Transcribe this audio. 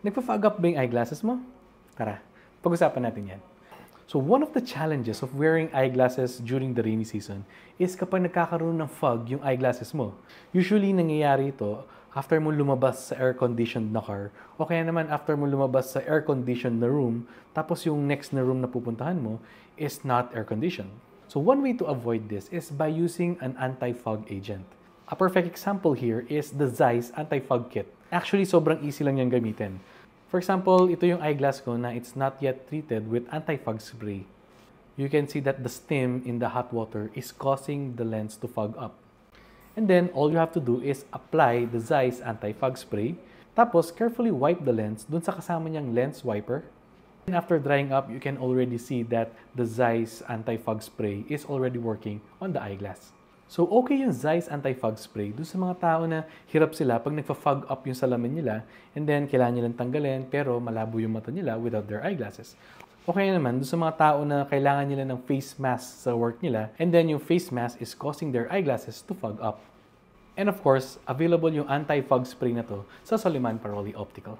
Nagpa-fog up ba yung eyeglasses mo? Tara, pag-usapan natin yan. So one of the challenges of wearing eyeglasses during the rainy season is kapag nagkakaroon ng fog yung eyeglasses mo. Usually nangyayari ito after mo lumabas sa air-conditioned na car o kaya naman after mo lumabas sa air-conditioned na room tapos yung next na room na pupuntahan mo is not air-conditioned. So one way to avoid this is by using an anti-fog agent. A perfect example here is the Zeiss Anti-Fog Kit. Actually, sobrang easy lang yan gamitin. For example, ito yung eyeglass ko na it's not yet treated with anti-fog spray. You can see that the steam in the hot water is causing the lens to fog up. And then, all you have to do is apply the Zeiss Anti-Fog Spray, tapos carefully wipe the lens dun sa kasama niyang lens wiper. And after drying up, you can already see that the Zeiss Anti-Fog Spray is already working on the eyeglass. So, okay yung Zeiss Anti-Fog Spray doon sa mga tao na hirap sila pag nagpa-fog up yung salamin nila and then kailangan nilang tanggalin pero malabo yung mata nila without their eyeglasses. Okay naman doon sa mga tao na kailangan nila ng face mask sa work nila and then yung face mask is causing their eyeglasses to fog up. And of course, available yung anti-fog spray na to sa Soliman Paroli Optical.